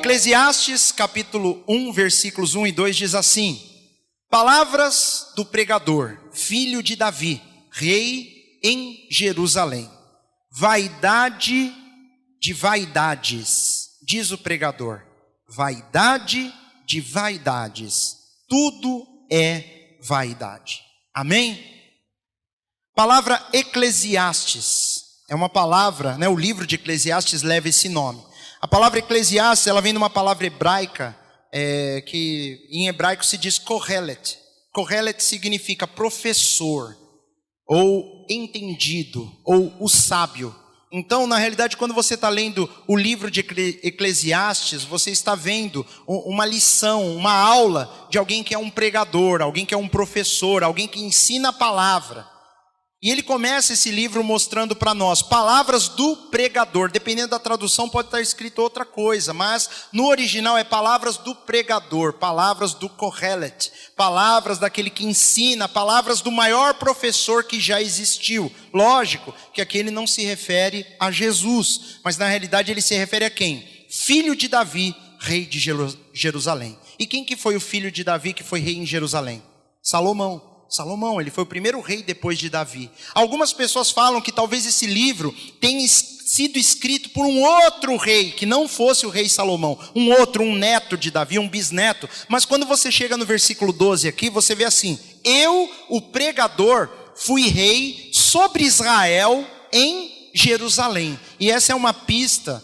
Eclesiastes capítulo 1, versículos 1 e 2 diz assim: palavras do pregador, filho de Davi, rei em Jerusalém. Vaidade de vaidades, diz o pregador. Vaidade de vaidades. Tudo é vaidade. Amém? Palavra Eclesiastes é uma palavra, o livro de Eclesiastes leva esse nome. A palavra Eclesiastes, ela vem de uma palavra hebraica, que em hebraico se diz Kohelet. Kohelet significa professor, ou entendido, ou o sábio. Então, na realidade, quando você está lendo o livro de Eclesiastes, você está vendo uma lição, uma aula de alguém que é um pregador, alguém que é um professor, alguém que ensina a palavra. E ele começa esse livro mostrando para nós palavras do pregador. Dependendo da tradução pode estar escrito outra coisa, mas no original é palavras do pregador, palavras do Kohelet, palavras daquele que ensina, palavras do maior professor que já existiu. Lógico que aqui ele não se refere a Jesus, mas na realidade ele se refere a quem? Filho de Davi, rei de Jerusalém. E quem que foi o filho de Davi que foi rei em Jerusalém? Salomão, ele foi o primeiro rei depois de Davi. Algumas pessoas falam que talvez esse livro tenha sido escrito por um outro rei, que não fosse o rei Salomão, um neto de Davi, um bisneto. Mas quando você chega no versículo 12 aqui, você vê assim: eu, o pregador, fui rei sobre Israel em Jerusalém. E essa é uma pista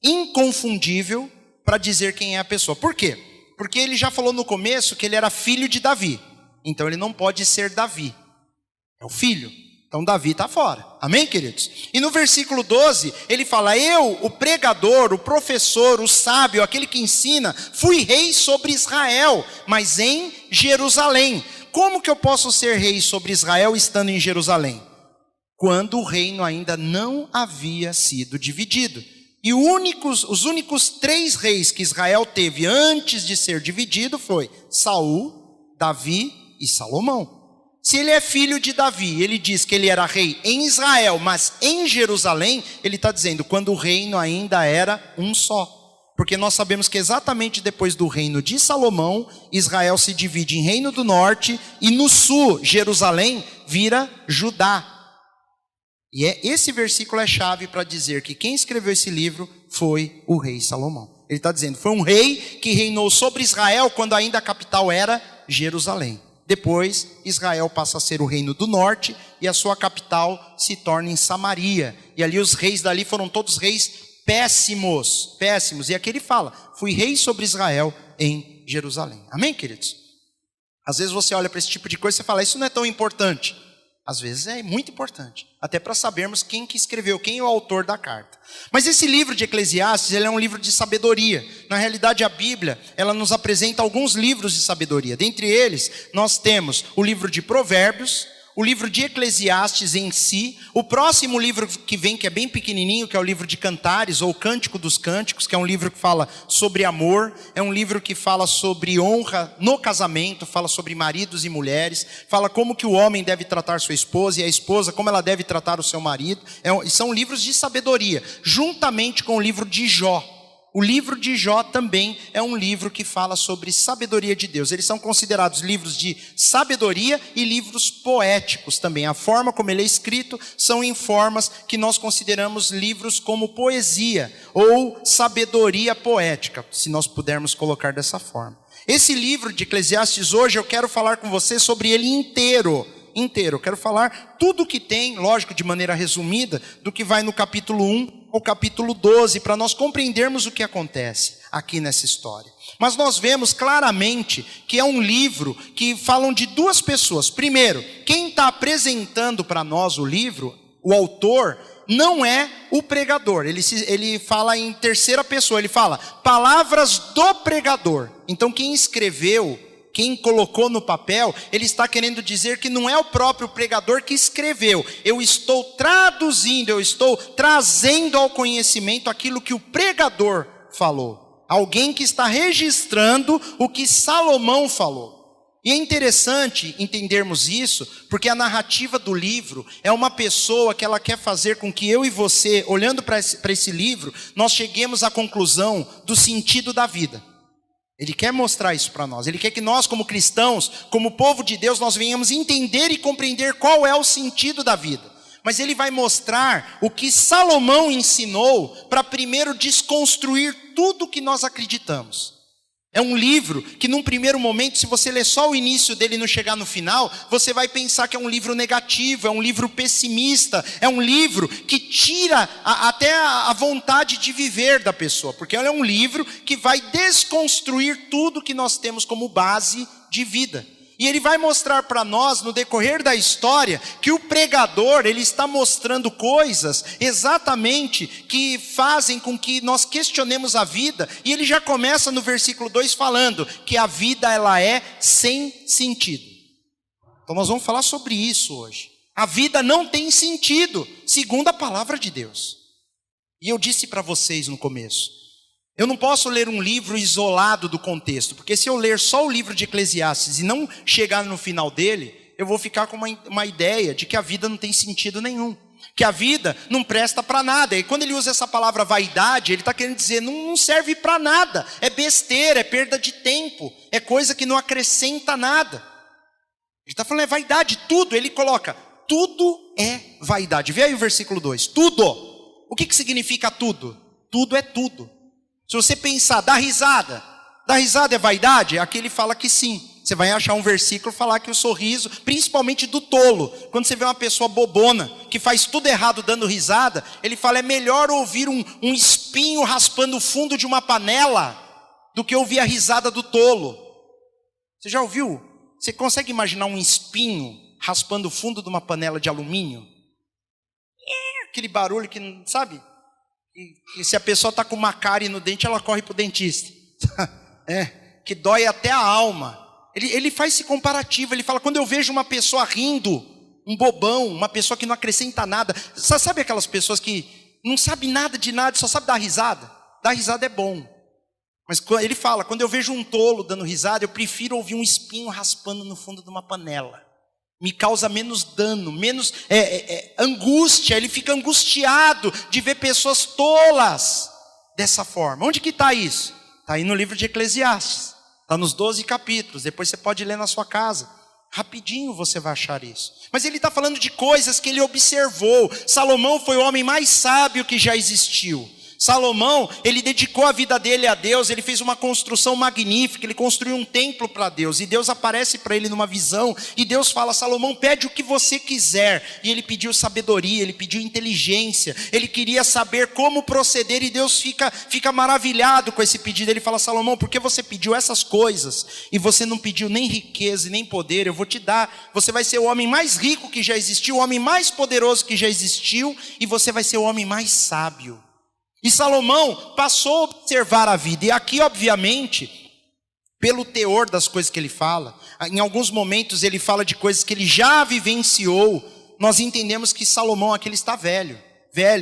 inconfundível para dizer quem é a pessoa. Por quê? Porque ele já falou no começo que ele era filho de Davi. Então ele não pode ser Davi, é o filho. Então Davi está fora, amém, queridos? E no versículo 12, ele fala: eu, o pregador, o professor, o sábio, aquele que ensina, fui rei sobre Israel, mas em Jerusalém. Como que eu posso ser rei sobre Israel estando em Jerusalém? Quando o reino ainda não havia sido dividido. E os únicos 3 reis que Israel teve antes de ser dividido foi Saul, Davi e Salomão. Se ele é filho de Davi, ele diz que ele era rei em Israel, mas em Jerusalém, ele está dizendo quando o reino ainda era um só. Porque nós sabemos que exatamente depois do reino de Salomão, Israel se divide em reino do norte e no sul, Jerusalém vira Judá. E esse versículo é chave para dizer que quem escreveu esse livro foi o rei Salomão. Ele está dizendo, foi um rei que reinou sobre Israel quando ainda a capital era Jerusalém. Depois, Israel passa a ser o reino do norte e a sua capital se torna em Samaria. E ali os reis dali foram todos reis péssimos. E aqui ele fala, fui rei sobre Israel em Jerusalém. Amém, queridos? Às vezes você olha para esse tipo de coisa e você fala, isso não é tão importante. Às vezes é muito importante, até para sabermos quem que escreveu, quem é o autor da carta. Mas esse livro de Eclesiastes, ele é um livro de sabedoria. Na realidade, a Bíblia, ela nos apresenta alguns livros de sabedoria. Dentre eles, nós temos o livro de Provérbios, o livro de Eclesiastes em si, o próximo livro que vem, que é bem pequenininho, que é o livro de Cantares, ou Cântico dos Cânticos, que é um livro que fala sobre amor, é um livro que fala sobre honra no casamento, fala sobre maridos e mulheres, fala como que o homem deve tratar sua esposa, e a esposa como ela deve tratar o seu marido. São livros de sabedoria, juntamente com o livro de Jó. O livro de Jó também é um livro que fala sobre sabedoria de Deus. Eles são considerados livros de sabedoria e livros poéticos também. A forma como ele é escrito são em formas que nós consideramos livros como poesia ou sabedoria poética, se nós pudermos colocar dessa forma. Esse livro de Eclesiastes hoje eu quero falar com você sobre ele inteiro. Eu quero falar tudo o que tem, lógico, de maneira resumida, do que vai no capítulo 1 ao capítulo 12, para nós compreendermos o que acontece aqui nessa história. Mas nós vemos claramente que é um livro que falam de 2 pessoas. Primeiro, quem está apresentando para nós o livro, o autor, não é o pregador. Ele fala em terceira pessoa, ele fala palavras do pregador. Então quem escreveu, quem colocou no papel, ele está querendo dizer que não é o próprio pregador que escreveu. Eu estou traduzindo, eu estou trazendo ao conhecimento aquilo que o pregador falou. Alguém que está registrando o que Salomão falou. E é interessante entendermos isso, porque a narrativa do livro é uma pessoa que ela quer fazer com que eu e você, olhando para esse livro, nós cheguemos à conclusão do sentido da vida. Ele quer mostrar isso para nós. Ele quer que nós, como cristãos, como povo de Deus, nós venhamos entender e compreender qual é o sentido da vida. Mas ele vai mostrar o que Salomão ensinou para primeiro desconstruir tudo que nós acreditamos. É um livro que num primeiro momento, se você ler só o início dele e não chegar no final, você vai pensar que é um livro negativo, é um livro pessimista, é um livro que tira até a vontade de viver da pessoa, porque ele é um livro que vai desconstruir tudo que nós temos como base de vida. E ele vai mostrar para nós, no decorrer da história, que o pregador, ele está mostrando coisas exatamente que fazem com que nós questionemos a vida. E ele já começa no versículo 2 falando que a vida ela é sem sentido. Então nós vamos falar sobre isso hoje. A vida não tem sentido, segundo a palavra de Deus. E eu disse para vocês no começo, eu não posso ler um livro isolado do contexto, porque se eu ler só o livro de Eclesiastes e não chegar no final dele, eu vou ficar com uma ideia de que a vida não tem sentido nenhum, que a vida não presta para nada. E quando ele usa essa palavra vaidade, ele está querendo dizer, não serve para nada, é besteira, é perda de tempo, é coisa que não acrescenta nada. Ele está falando, é vaidade, tudo, ele coloca, tudo é vaidade. Vê aí o versículo 2, tudo. O que significa tudo? Tudo é tudo. Se você pensar, dar risada é vaidade? Aqui ele fala que sim. Você vai achar um versículo falar que o sorriso, principalmente do tolo, quando você vê uma pessoa bobona, que faz tudo errado dando risada, ele fala, é melhor ouvir um espinho raspando o fundo de uma panela, do que ouvir a risada do tolo. Você já ouviu? Você consegue imaginar um espinho raspando o fundo de uma panela de alumínio? Aquele barulho que, sabe? E se a pessoa está com uma cárie no dente, ela corre para o dentista. Que dói até a alma. Ele faz esse comparativo, ele fala, quando eu vejo uma pessoa rindo, um bobão, uma pessoa que não acrescenta nada. Sabe aquelas pessoas que não sabem nada de nada, só sabe dar risada? Dar risada é bom. Mas ele fala, quando eu vejo um tolo dando risada, eu prefiro ouvir um espinho raspando no fundo de uma panela. Me causa menos dano, menos angústia. Ele fica angustiado de ver pessoas tolas dessa forma. Onde que está isso? Está aí no livro de Eclesiastes. Está nos 12 capítulos. Depois você pode ler na sua casa. Rapidinho você vai achar isso. Mas ele está falando de coisas que ele observou. Salomão foi o homem mais sábio que já existiu. Salomão, ele dedicou a vida dele a Deus, ele fez uma construção magnífica, ele construiu um templo para Deus, e Deus aparece para ele numa visão, e Deus fala, Salomão, pede o que você quiser, e ele pediu sabedoria, ele pediu inteligência, ele queria saber como proceder, e Deus fica maravilhado com esse pedido. Ele fala, Salomão, porque você pediu essas coisas, e você não pediu nem riqueza e nem poder, eu vou te dar, você vai ser o homem mais rico que já existiu, o homem mais poderoso que já existiu, e você vai ser o homem mais sábio. E Salomão passou a observar a vida. E aqui, obviamente, pelo teor das coisas que ele fala, em alguns momentos ele fala de coisas que ele já vivenciou. Nós entendemos que Salomão aqui ele está velho,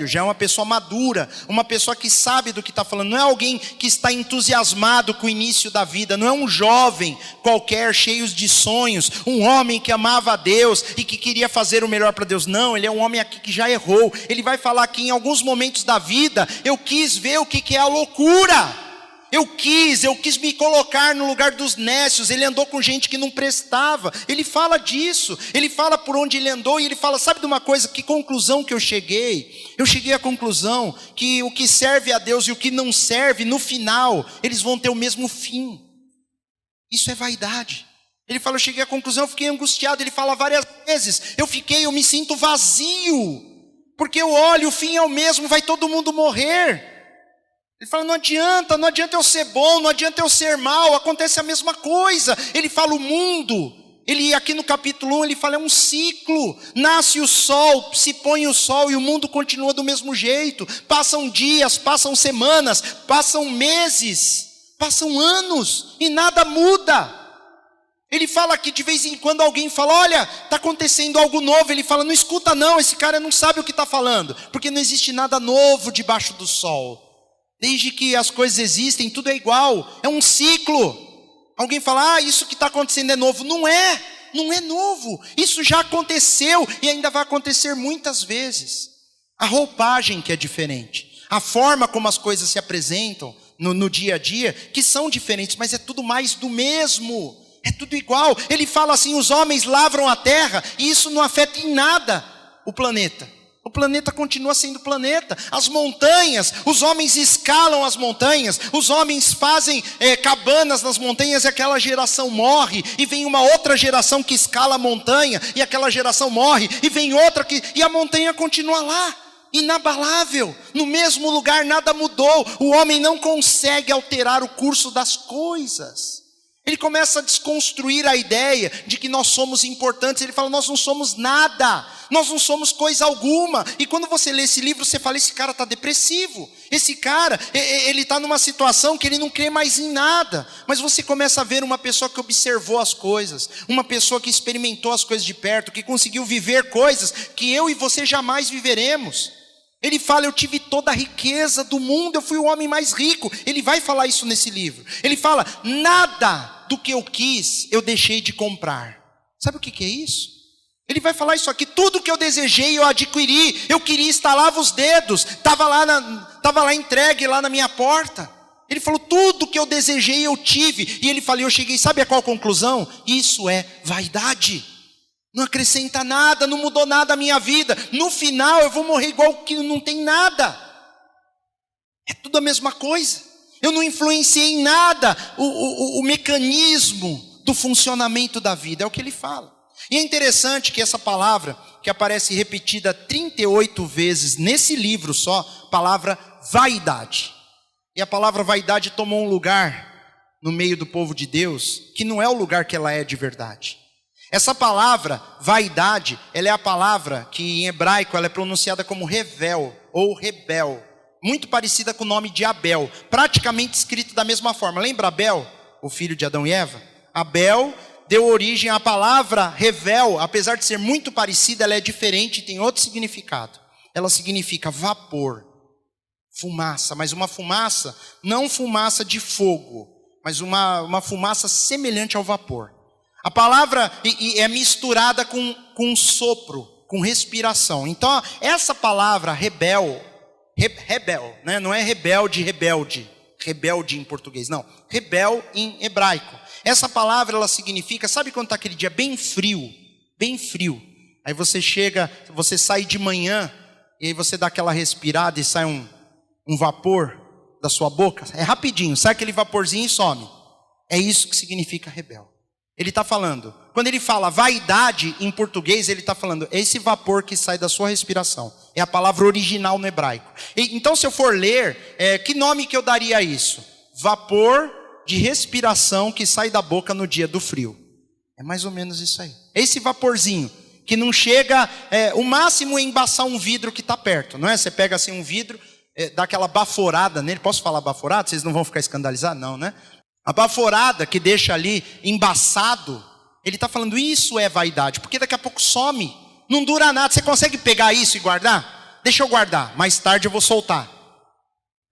já é uma pessoa madura, uma pessoa que sabe do que está falando. Não é alguém que está entusiasmado com o início da vida, não é um jovem qualquer, cheio de sonhos, um homem que amava a Deus e que queria fazer o melhor para Deus. Não, ele é um homem aqui que já errou. Ele vai falar que em alguns momentos da vida, eu quis ver o que é a loucura. Eu quis me colocar no lugar dos nécios. Ele andou com gente que não prestava. Ele fala disso. Ele fala por onde ele andou. E ele fala, sabe de uma coisa? Que conclusão que eu cheguei? Eu cheguei à conclusão que o que serve a Deus e o que não serve, no final, eles vão ter o mesmo fim. Isso é vaidade. Ele fala, eu cheguei à conclusão, eu fiquei angustiado. Ele fala várias vezes, eu me sinto vazio. Porque eu olho, o fim é o mesmo, vai todo mundo morrer. Ele fala, não adianta eu ser bom, não adianta eu ser mal, acontece a mesma coisa. Ele fala, o mundo, ele aqui no capítulo 1, ele fala, é um ciclo. Nasce o sol, se põe o sol e o mundo continua do mesmo jeito. Passam dias, passam semanas, passam meses, passam anos e nada muda. Ele fala que de vez em quando alguém fala, olha, está acontecendo algo novo. Ele fala, não escuta não, esse cara não sabe o que está falando. Porque não existe nada novo debaixo do sol. Desde que as coisas existem, tudo é igual, é um ciclo. Alguém fala, isso que está acontecendo é novo. Não é novo. Isso já aconteceu e ainda vai acontecer muitas vezes. A roupagem que é diferente, a forma como as coisas se apresentam no dia a dia, que são diferentes, mas é tudo mais do mesmo, é tudo igual. Ele fala assim, os homens lavram a terra e isso não afeta em nada o planeta. O planeta continua sendo planeta. As montanhas, os homens escalam as montanhas, os homens fazem cabanas nas montanhas e aquela geração morre, e vem uma outra geração que escala a montanha, e aquela geração morre, e vem outra e a montanha continua lá, inabalável, no mesmo lugar, nada mudou. O homem não consegue alterar o curso das coisas. Ele começa a desconstruir a ideia de que nós somos importantes. Ele fala, nós não somos nada, nós não somos coisa alguma. E quando você lê esse livro, você fala, esse cara está depressivo. Esse cara, ele está numa situação que ele não crê mais em nada. Mas você começa a ver uma pessoa que observou as coisas, uma pessoa que experimentou as coisas de perto, que conseguiu viver coisas que eu e você jamais viveremos. Ele fala, eu tive toda a riqueza do mundo, eu fui o homem mais rico. Ele vai falar isso nesse livro. Ele fala, nada do que eu quis, eu deixei de comprar. Sabe o que é isso? Ele vai falar isso aqui, tudo que eu desejei, eu adquiri. Eu queria, estalava os dedos, estava lá entregue lá na minha porta. Ele falou, tudo que eu desejei, eu tive. E ele falou, eu cheguei, sabe a qual conclusão? Isso é vaidade. Não acrescenta nada, não mudou nada a minha vida. No final eu vou morrer igual que não tem nada. É tudo a mesma coisa. Eu não influenciei em nada o mecanismo do funcionamento da vida. É o que ele fala. E é interessante que essa palavra, que aparece repetida 38 vezes nesse livro só, palavra vaidade. E a palavra vaidade tomou um lugar no meio do povo de Deus, que não é o lugar que ela é de verdade. Essa palavra, vaidade, ela é a palavra que em hebraico ela é pronunciada como revel ou rebel. Muito parecida com o nome de Abel, praticamente escrito da mesma forma. Lembra Abel, o filho de Adão e Eva? Abel deu origem à palavra revel, apesar de ser muito parecida, ela é diferente e tem outro significado. Ela significa vapor, fumaça, mas uma fumaça, não fumaça de fogo, mas uma fumaça semelhante ao vapor. A palavra é misturada com sopro, com respiração. Então, essa palavra rebel, né? Não é rebelde em português, não. Rebel em hebraico. Essa palavra, ela significa, sabe quando está aquele dia bem frio? Bem frio. Aí você chega, você sai de manhã, e aí você dá aquela respirada e sai um vapor da sua boca. É rapidinho, sai aquele vaporzinho e some. É isso que significa rebel. Ele está falando, quando ele fala vaidade em português, ele está falando, é esse vapor que sai da sua respiração. É a palavra original no hebraico. Então, se eu for ler, que nome que eu daria a isso? Vapor de respiração que sai da boca no dia do frio. É mais ou menos isso aí. Esse vaporzinho que não chega, o máximo é embaçar um vidro que está perto, não é? Você pega assim um vidro, dá aquela baforada nele. Posso falar baforada? Vocês não vão ficar escandalizados? Não, né? A baforada que deixa ali embaçado, ele está falando, isso é vaidade, porque daqui a pouco some, não dura nada. Você consegue pegar isso e guardar? Deixa eu guardar, mais tarde eu vou soltar,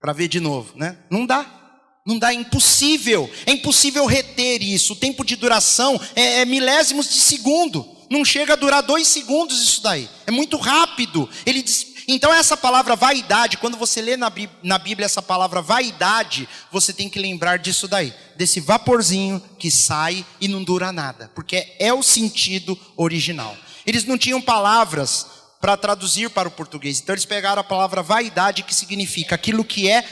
para ver de novo, né? Não dá, é impossível reter isso. O tempo de duração é milésimos de segundo, não chega a durar 2 segundos isso daí, é muito rápido. Ele diz. Então essa palavra vaidade, quando você lê na Bíblia essa palavra vaidade, você tem que lembrar disso daí, desse vaporzinho que sai e não dura nada, porque é o sentido original. Eles não tinham palavras para traduzir para o português, então eles pegaram a palavra vaidade, que significa aquilo que é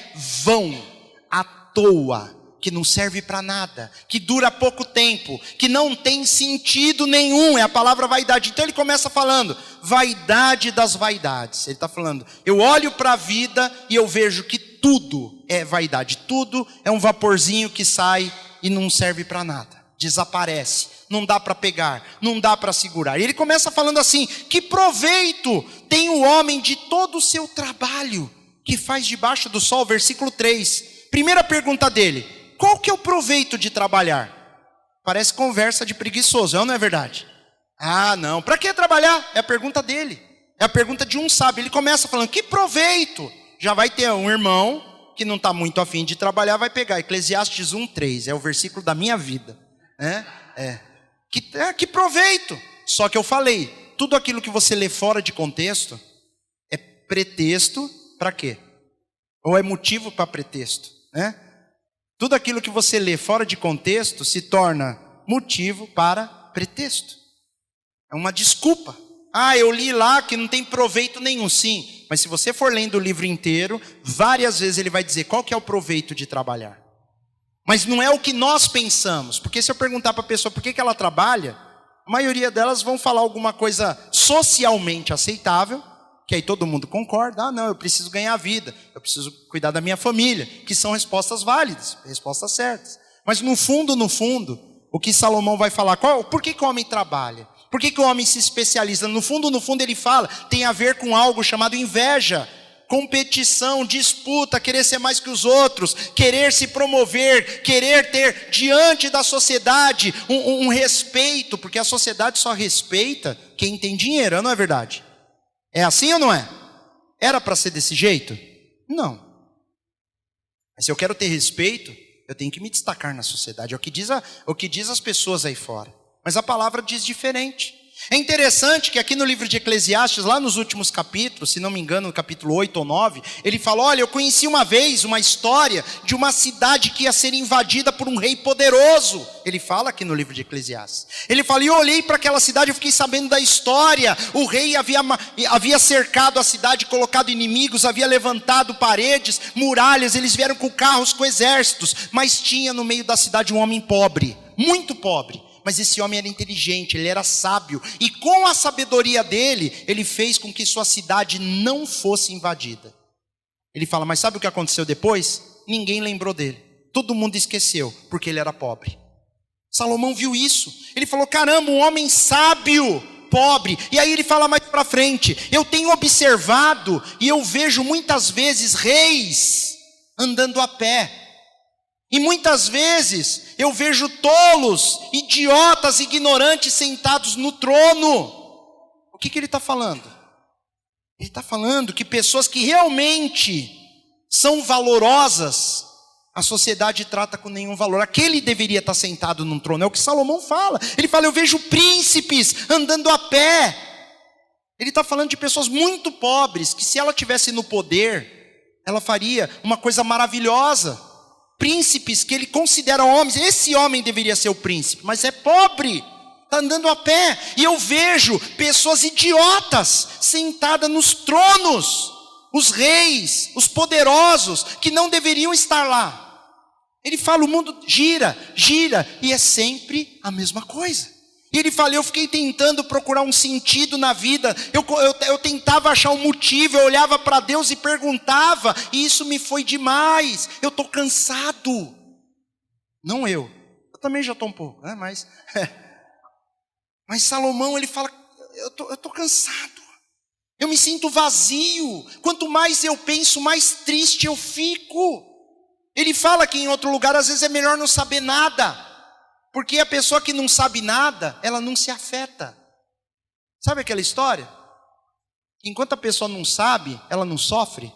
vão, à toa, que não serve para nada, que dura pouco tempo, que não tem sentido nenhum, é a palavra vaidade. Então ele começa falando, vaidade das vaidades. Ele está falando, eu olho para a vida e eu vejo que tudo é vaidade, tudo é um vaporzinho que sai e não serve para nada, desaparece, não dá para pegar, não dá para segurar. E ele começa falando assim, que proveito tem o homem de todo o seu trabalho que faz debaixo do sol, versículo 3. Primeira pergunta dele, qual que é o proveito de trabalhar? Parece conversa de preguiçoso, é ou não é verdade? Ah, não. Para que trabalhar? É a pergunta dele. É a pergunta de um sábio. Ele começa falando, que proveito? Já vai ter um irmão que não está muito afim de trabalhar, vai pegar Eclesiastes 1:3, é o versículo da minha vida. Que proveito! Só que eu falei, tudo aquilo que você lê fora de contexto é pretexto para quê? Ou é motivo para pretexto, né? Tudo aquilo que você lê fora de contexto se torna motivo para pretexto. É uma desculpa. Eu li lá que não tem proveito nenhum. Sim, mas se você for lendo o livro inteiro, várias vezes ele vai dizer qual que é o proveito de trabalhar. Mas não é o que nós pensamos. Porque se eu perguntar para a pessoa por que ela trabalha, a maioria delas vão falar alguma coisa socialmente aceitável, que aí todo mundo concorda. Não, eu preciso ganhar a vida, eu preciso cuidar da minha família, que são respostas válidas, respostas certas. Mas no fundo, o que Salomão vai falar, por que o homem trabalha? Por que o homem se especializa? No fundo ele fala, tem a ver com algo chamado inveja, competição, disputa, querer ser mais que os outros, querer se promover, querer ter diante da sociedade um respeito, porque a sociedade só respeita quem tem dinheiro, não é verdade? É assim ou não é? Era para ser desse jeito? Não. Mas se eu quero ter respeito, eu tenho que me destacar na sociedade. É o que diz as pessoas aí fora. Mas a palavra diz diferente. É interessante que aqui no livro de Eclesiastes, lá nos últimos capítulos, se não me engano, no capítulo 8 ou 9, ele fala, olha, eu conheci uma vez uma história de uma cidade que ia ser invadida por um rei poderoso. Ele fala aqui no livro de Eclesiastes. Ele fala, e eu olhei para aquela cidade, eu fiquei sabendo da história. O rei havia cercado a cidade, colocado inimigos, havia levantado paredes, muralhas, eles vieram com carros, com exércitos. Mas tinha no meio da cidade um homem pobre, muito pobre. Mas esse homem era inteligente, ele era sábio. E com a sabedoria dele, ele fez com que sua cidade não fosse invadida. Ele fala, mas sabe o que aconteceu depois? Ninguém lembrou dele. Todo mundo esqueceu, porque ele era pobre. Salomão viu isso. Ele falou, caramba, um homem sábio, pobre. E aí ele fala mais para frente, eu tenho observado e eu vejo muitas vezes reis andando a pé. E muitas vezes eu vejo tolos, idiotas, ignorantes sentados no trono. O que ele está falando? Ele está falando que pessoas que realmente são valorosas, a sociedade trata com nenhum valor. Aquele deveria estar sentado num trono, é o que Salomão fala. Ele fala, eu vejo príncipes andando a pé. Ele está falando de pessoas muito pobres, que se ela tivesse no poder, ela faria uma coisa maravilhosa. Príncipes que ele considera homens, esse homem deveria ser o príncipe, mas é pobre, está andando a pé. E eu vejo pessoas idiotas sentadas nos tronos, os reis, os poderosos, que não deveriam estar lá. Ele fala, o mundo gira, e é sempre a mesma coisa. E ele fala, eu fiquei tentando procurar um sentido na vida, eu tentava achar um motivo, eu olhava para Deus e perguntava, e isso me foi demais, eu estou cansado. Não eu também já estou um pouco, né? Mas Salomão, ele fala, eu estou cansado, eu me sinto vazio, quanto mais eu penso, mais triste eu fico. Ele fala que em outro lugar, às vezes é melhor não saber nada, porque a pessoa que não sabe nada, ela não se afeta. Sabe aquela história? Enquanto a pessoa não sabe, ela não sofre.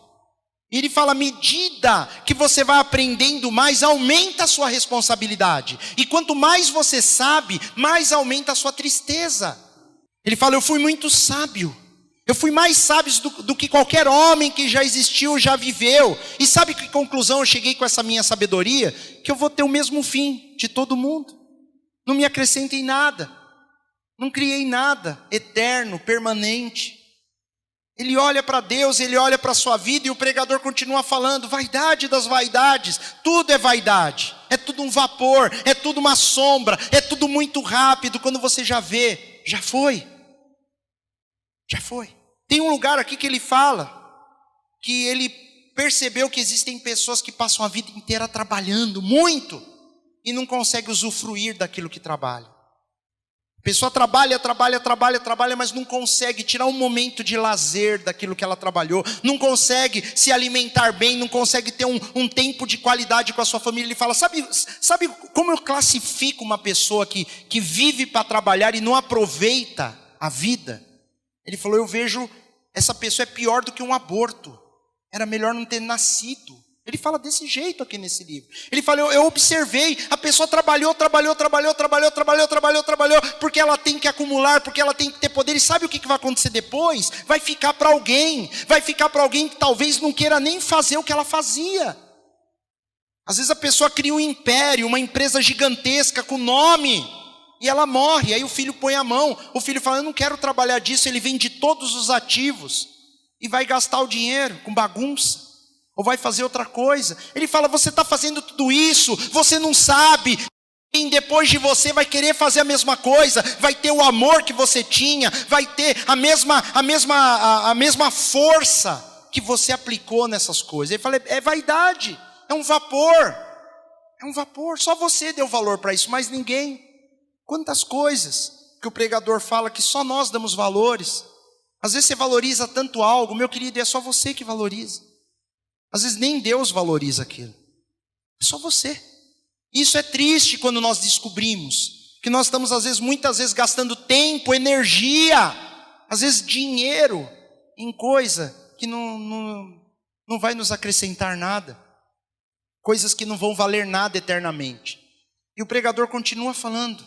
E ele fala, à medida que você vai aprendendo mais, aumenta a sua responsabilidade. E quanto mais você sabe, mais aumenta a sua tristeza. Ele fala, eu fui muito sábio. Eu fui mais sábio do que qualquer homem que já existiu, já viveu. E sabe que conclusão eu cheguei com essa minha sabedoria? Que eu vou ter o mesmo fim de todo mundo. Não me acrescentei nada, não criei nada eterno, permanente. Ele olha para Deus, ele olha para a sua vida e o pregador continua falando, vaidade das vaidades, tudo é vaidade, é tudo um vapor, é tudo uma sombra, é tudo muito rápido, quando você já vê, já foi. Tem um lugar aqui que ele fala, que ele percebeu que existem pessoas que passam a vida inteira trabalhando muito, e não consegue usufruir daquilo que trabalha. A pessoa trabalha, mas não consegue tirar um momento de lazer daquilo que ela trabalhou, não consegue se alimentar bem, não consegue ter um tempo de qualidade com a sua família. Ele fala, sabe como eu classifico uma pessoa que vive para trabalhar e não aproveita a vida? Ele falou, eu vejo, essa pessoa é pior do que um aborto, era melhor não ter nascido. Ele fala desse jeito aqui nesse livro. Ele fala, eu observei, a pessoa trabalhou, porque ela tem que acumular, porque ela tem que ter poder. E sabe o que vai acontecer depois? Vai ficar para alguém que talvez não queira nem fazer o que ela fazia. Às vezes a pessoa cria um império, uma empresa gigantesca com nome, e ela morre, aí o filho põe a mão, o filho fala, eu não quero trabalhar disso, ele vende todos os ativos, e vai gastar o dinheiro com bagunça, ou vai fazer outra coisa. Ele fala, você está fazendo tudo isso, você não sabe, quem depois de você vai querer fazer a mesma coisa, vai ter o amor que você tinha, vai ter a mesma força que você aplicou nessas coisas. Ele fala, é vaidade, é um vapor, só você deu valor para isso, mas ninguém. Quantas coisas que o pregador fala que só nós damos valores. Às vezes você valoriza tanto algo, meu querido, é só você que valoriza. Às vezes nem Deus valoriza aquilo, é só você. Isso é triste quando nós descobrimos que nós estamos muitas vezes gastando tempo, energia, às vezes dinheiro em coisa que não vai nos acrescentar nada. Coisas que não vão valer nada eternamente. E o pregador continua falando.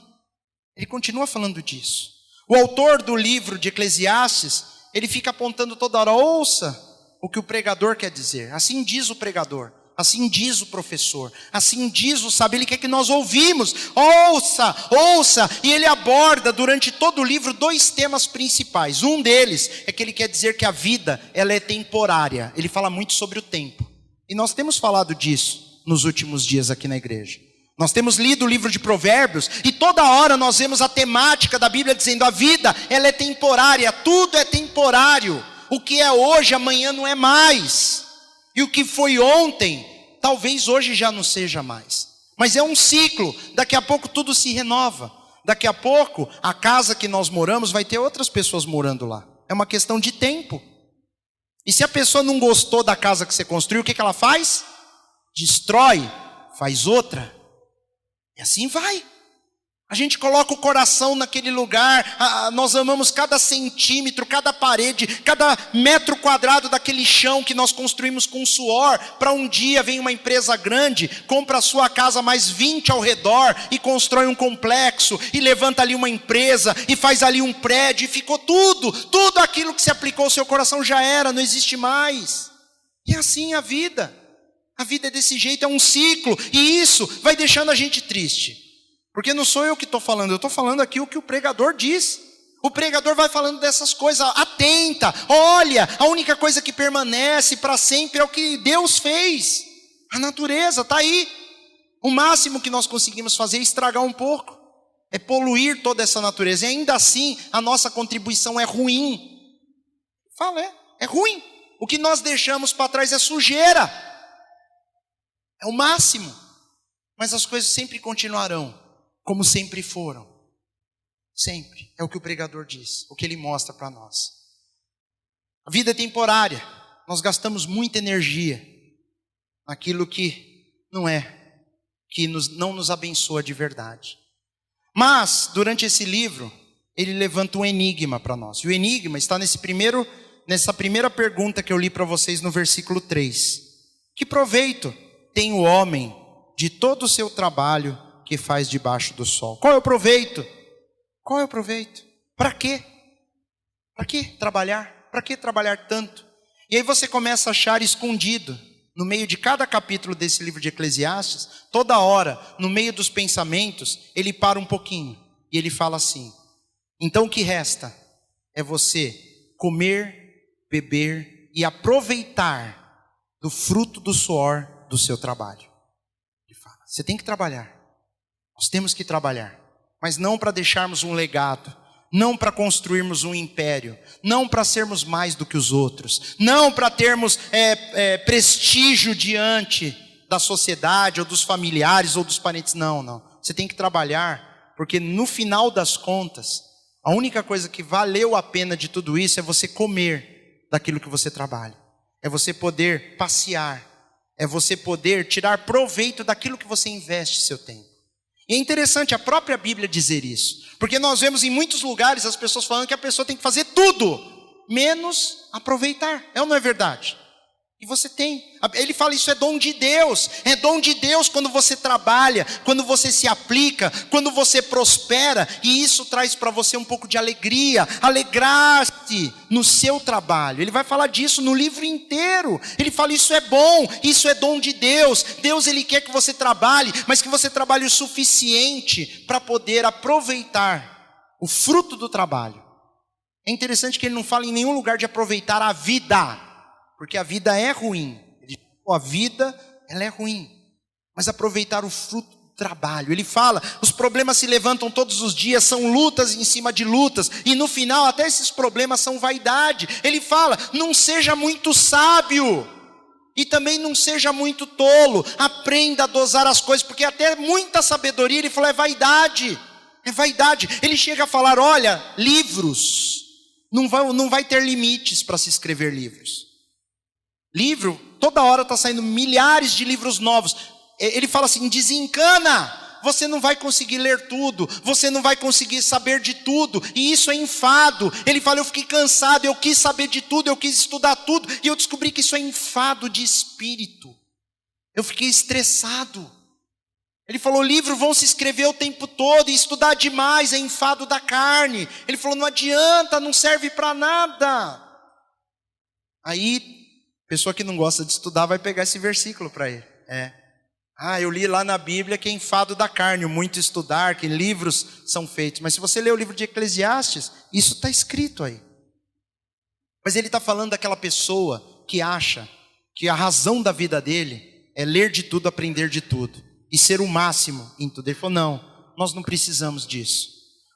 Ele continua falando disso. O autor do livro de Eclesiastes, ele fica apontando toda hora, ouça o que o pregador quer dizer. Assim diz o pregador, assim diz o professor, assim diz o sábio. Ele quer que nós ouvimos, ouça. E ele aborda durante todo o livro 2 temas principais. Um deles é que ele quer dizer que a vida, ela é temporária. Ele fala muito sobre o tempo. E nós temos falado disso nos últimos dias aqui na igreja. Nós temos lido o livro de Provérbios e toda hora nós vemos a temática da Bíblia dizendo a vida, ela é temporária, tudo é temporário. O que é hoje, amanhã não é mais. E o que foi ontem, talvez hoje já não seja mais. Mas é um ciclo, daqui a pouco tudo se renova. Daqui a pouco, a casa que nós moramos vai ter outras pessoas morando lá. É uma questão de tempo. E se a pessoa não gostou da casa que você construiu, o que ela faz? Destrói, faz outra. E assim vai. A gente coloca o coração naquele lugar, nós amamos cada centímetro, cada parede, cada metro quadrado daquele chão que nós construímos com suor, para um dia vem uma empresa grande, compra a sua casa mais 20 ao redor, e constrói um complexo, e levanta ali uma empresa, e faz ali um prédio, e ficou tudo aquilo que se aplicou ao seu coração já era, não existe mais. E assim a vida é desse jeito, é um ciclo, e isso vai deixando a gente triste. Porque não sou eu que estou falando, eu estou falando aqui o que o pregador diz. O pregador vai falando dessas coisas, atenta, olha, a única coisa que permanece para sempre é o que Deus fez. A natureza está aí. O máximo que nós conseguimos fazer é estragar um pouco, é poluir toda essa natureza. E ainda assim, a nossa contribuição é ruim. Fala, é ruim. O que nós deixamos para trás é sujeira. É o máximo. Mas as coisas sempre continuarão como sempre foram. Sempre. É o que o pregador diz, o que ele mostra para nós. A vida é temporária. Nós gastamos muita energia naquilo que não é, que não nos abençoa de verdade. Mas, durante esse livro, ele levanta um enigma para nós. E o enigma está nessa primeira pergunta que eu li para vocês no versículo 3. Que proveito tem o homem de todo o seu trabalho que faz debaixo do sol? Qual é o proveito? Qual é o proveito? Para quê? Para que trabalhar? Para que trabalhar tanto? E aí você começa a achar escondido, no meio de cada capítulo desse livro de Eclesiastes, toda hora, no meio dos pensamentos, ele para um pouquinho e ele fala assim: então o que resta é você comer, beber e aproveitar do fruto do suor do seu trabalho. Ele fala, você tem que trabalhar. Nós temos que trabalhar, mas não para deixarmos um legado, não para construirmos um império, não para sermos mais do que os outros, não para termos prestígio diante da sociedade, ou dos familiares, ou dos parentes. Não. Você tem que trabalhar, porque no final das contas, a única coisa que valeu a pena de tudo isso é você comer daquilo que você trabalha, é você poder passear, é você poder tirar proveito daquilo que você investe seu tempo. E é interessante a própria Bíblia dizer isso, porque nós vemos em muitos lugares as pessoas falando que a pessoa tem que fazer tudo, menos aproveitar. É ou não é verdade? E você tem. Ele fala, isso é dom de Deus. É dom de Deus quando você trabalha, quando você se aplica, quando você prospera. E isso traz para você um pouco de alegria. Alegrar-se no seu trabalho. Ele vai falar disso no livro inteiro. Ele fala, isso é bom, isso é dom de Deus. Deus, Ele quer que você trabalhe, mas que você trabalhe o suficiente para poder aproveitar o fruto do trabalho. É interessante que ele não fala em nenhum lugar de aproveitar a vida, porque a vida é ruim. A vida, ela é ruim. Mas aproveitar o fruto do trabalho. Ele fala, os problemas se levantam todos os dias, são lutas em cima de lutas. E no final, até esses problemas são vaidade. Ele fala, não seja muito sábio. E também não seja muito tolo. Aprenda a dosar as coisas, porque até muita sabedoria, ele fala, é vaidade. É vaidade. Ele chega a falar, olha, livros. Não vai ter limites para se escrever livros. Livro, toda hora está saindo milhares de livros novos. Ele fala assim, desencana, você não vai conseguir ler tudo, você não vai conseguir saber de tudo, e isso é enfado. Ele fala, eu fiquei cansado, eu quis saber de tudo, eu quis estudar tudo, e eu descobri que isso é enfado de espírito. Eu fiquei estressado. Ele falou, livros vão se escrever o tempo todo, e estudar demais é enfado da carne. Ele falou, não adianta, não serve para nada. Aí, pessoa que não gosta de estudar vai pegar esse versículo para ele. Eu li lá na Bíblia que é enfado da carne, o muito estudar, que livros são feitos. Mas se você ler o livro de Eclesiastes, isso está escrito aí. Mas ele está falando daquela pessoa que acha que a razão da vida dele é ler de tudo, aprender de tudo e ser o máximo em tudo. Ele falou, não, nós não precisamos disso.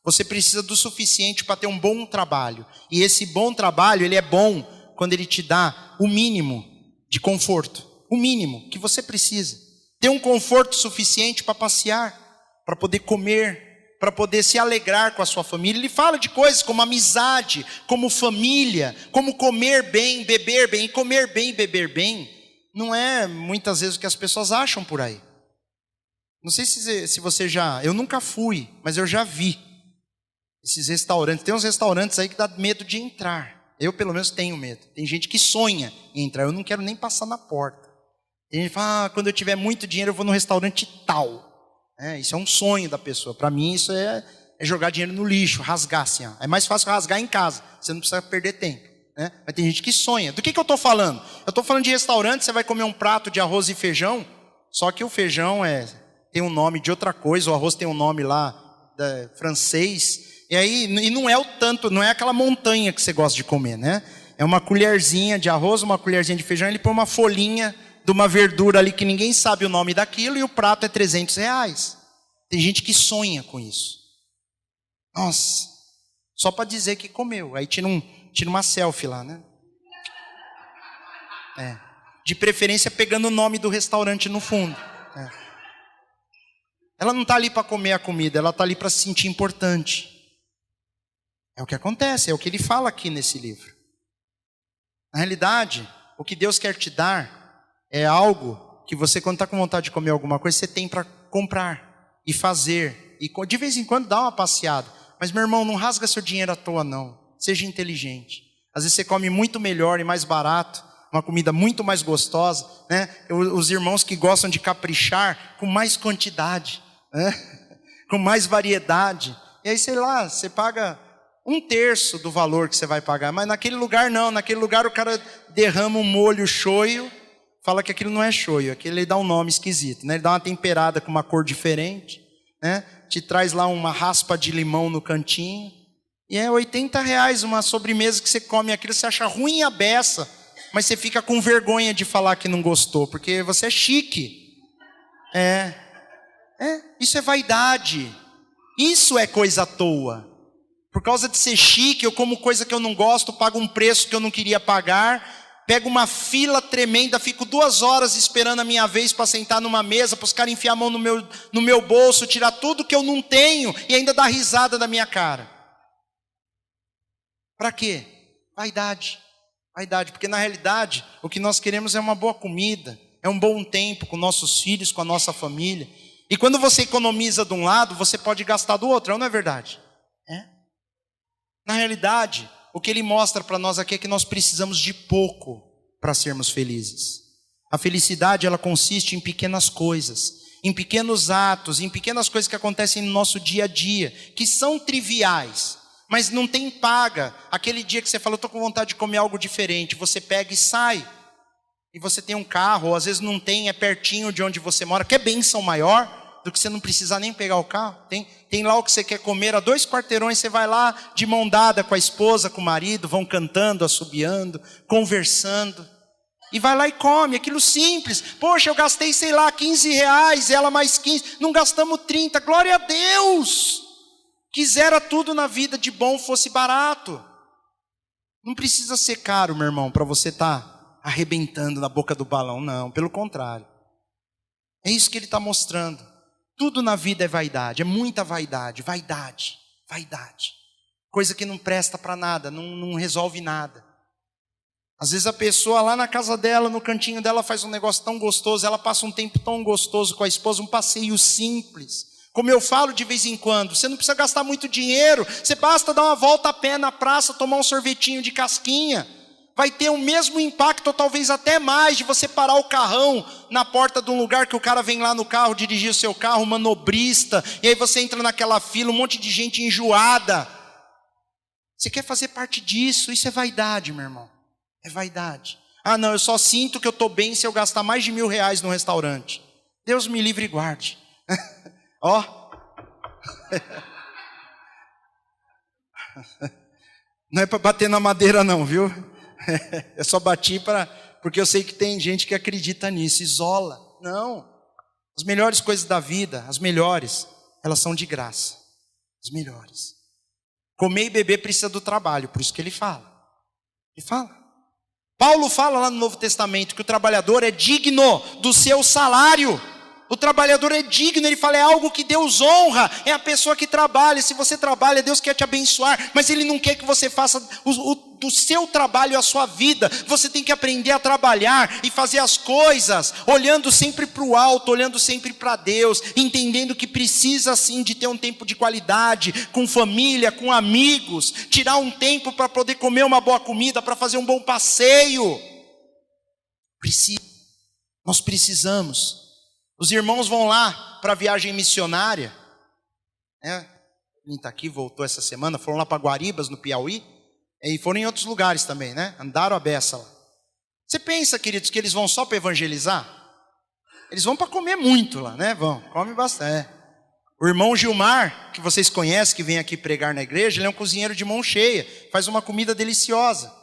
Você precisa do suficiente para ter um bom trabalho. E esse bom trabalho, ele é bom quando ele te dá o mínimo de conforto, o mínimo que você precisa. Ter um conforto suficiente para passear, para poder comer, para poder se alegrar com a sua família. Ele fala de coisas como amizade, como família, como comer bem, beber bem. E comer bem e beber bem não é muitas vezes o que as pessoas acham por aí. Não sei se você já... Eu nunca fui, mas eu já vi esses restaurantes. Tem uns restaurantes aí que dá medo de entrar. Eu, pelo menos, tenho medo. Tem gente que sonha em entrar. Eu não quero nem passar na porta. Tem gente que fala, quando eu tiver muito dinheiro, eu vou no restaurante tal. Isso é um sonho da pessoa. Para mim, isso é jogar dinheiro no lixo, rasgar assim. É mais fácil rasgar em casa. Você não precisa perder tempo. Mas tem gente que sonha. Do que eu estou falando? Eu estou falando de restaurante, você vai comer um prato de arroz e feijão, só que o feijão tem um nome de outra coisa, o arroz tem um nome lá francês. E aí, não é o tanto, não é aquela montanha que você gosta de comer, né? É uma colherzinha de arroz, uma colherzinha de feijão, ele põe uma folhinha de uma verdura ali que ninguém sabe o nome daquilo e o prato é R$300. Tem gente que sonha com isso. Nossa, só para dizer que comeu. Aí tira uma selfie lá, né? De preferência pegando o nome do restaurante no fundo. Ela não está ali para comer a comida, ela está ali para se sentir importante. É o que acontece, é o que ele fala aqui nesse livro. Na realidade, o que Deus quer te dar é algo que você, quando está com vontade de comer alguma coisa, você tem para comprar e fazer. E de vez em quando dá uma passeada. Mas, meu irmão, não rasga seu dinheiro à toa, não. Seja inteligente. Às vezes você come muito melhor e mais barato, uma comida muito mais gostosa, né? Os irmãos que gostam de caprichar com mais quantidade, né? Com mais variedade. E aí, sei lá, você paga 1/3 do valor que você vai pagar. Mas naquele lugar não, naquele lugar o cara derrama um molho shoyu, fala que aquilo não é shoyu, aquilo ele dá um nome esquisito, né? Ele dá uma temperada com uma cor diferente, né? Te traz lá uma raspa de limão no cantinho, e é R$80 uma sobremesa que você come aquilo, você acha ruim a beça, mas você fica com vergonha de falar que não gostou, porque você é chique. Isso é vaidade, isso é coisa à toa. Por causa de ser chique, eu como coisa que eu não gosto, pago um preço que eu não queria pagar, pego uma fila tremenda, fico 2 horas esperando a minha vez para sentar numa mesa, para os caras enfiar a mão no meu bolso, tirar tudo que eu não tenho e ainda dar risada da minha cara. Para quê? Vaidade. Vaidade, porque na realidade o que nós queremos é uma boa comida, é um bom tempo com nossos filhos, com a nossa família. E quando você economiza de um lado, você pode gastar do outro, não é verdade? Na realidade, o que ele mostra para nós aqui é que nós precisamos de pouco para sermos felizes. A felicidade, ela consiste em pequenas coisas, em pequenos atos, em pequenas coisas que acontecem no nosso dia a dia, que são triviais, mas não tem paga. Aquele dia que você fala, eu estou com vontade de comer algo diferente, você pega e sai. E você tem um carro, ou às vezes não tem, é pertinho de onde você mora, que é bênção maior do que você não precisar nem pegar o carro. Tem lá o que você quer comer, a 2 quarteirões, você vai lá de mão dada com a esposa, com o marido, vão cantando, assobiando, conversando. E vai lá e come, aquilo simples. Poxa, eu gastei, sei lá, R$15, ela mais 15, não gastamos 30, glória a Deus. Quisera tudo na vida de bom fosse barato. Não precisa ser caro, meu irmão, para você estar arrebentando na boca do balão, não, pelo contrário. É isso que ele está mostrando. Tudo na vida é vaidade, é muita vaidade, vaidade. Coisa que não presta para nada, não resolve nada. Às vezes a pessoa lá na casa dela, no cantinho dela, faz um negócio tão gostoso, ela passa um tempo tão gostoso com a esposa, um passeio simples. Como eu falo de vez em quando, você não precisa gastar muito dinheiro, você basta dar uma volta a pé na praça, tomar um sorvetinho de casquinha. Vai ter o mesmo impacto, ou talvez até mais, de você parar o carrão na porta de um lugar que o cara vem lá no carro, dirigir o seu carro, manobrista, e aí você entra naquela fila, um monte de gente enjoada. Você quer fazer parte disso, isso é vaidade, meu irmão. É vaidade. Ah não, eu só sinto que eu estou bem se eu gastar mais de R$1.000 no restaurante. Deus me livre e guarde. Ó. Não é para bater na madeira não, viu? Eu só bati porque eu sei que tem gente que acredita nisso, isola. Não. As melhores coisas da vida, as melhores, elas são de graça. As melhores. Comer e beber precisa do trabalho, por isso que ele fala. Ele fala. Paulo fala lá no Novo Testamento que o trabalhador é digno do seu salário. O trabalhador é digno, ele fala, é algo que Deus honra, é a pessoa que trabalha. Se você trabalha, Deus quer te abençoar, mas Ele não quer que você faça do seu trabalho a sua vida. Você tem que aprender a trabalhar e fazer as coisas, olhando sempre para o alto, olhando sempre para Deus, entendendo que precisa sim de ter um tempo de qualidade, com família, com amigos, tirar um tempo para poder comer uma boa comida, para fazer um bom passeio. Nós precisamos. Os irmãos vão lá para a viagem missionária, né? Quem está aqui voltou essa semana, foram lá para Guaribas, no Piauí, e foram em outros lugares também, né? Andaram a beça lá. Você pensa, queridos, que eles vão só para evangelizar? Eles vão para comer muito lá, né? Come bastante. O irmão Gilmar, que vocês conhecem, que vem aqui pregar na igreja, ele é um cozinheiro de mão cheia, faz uma comida deliciosa.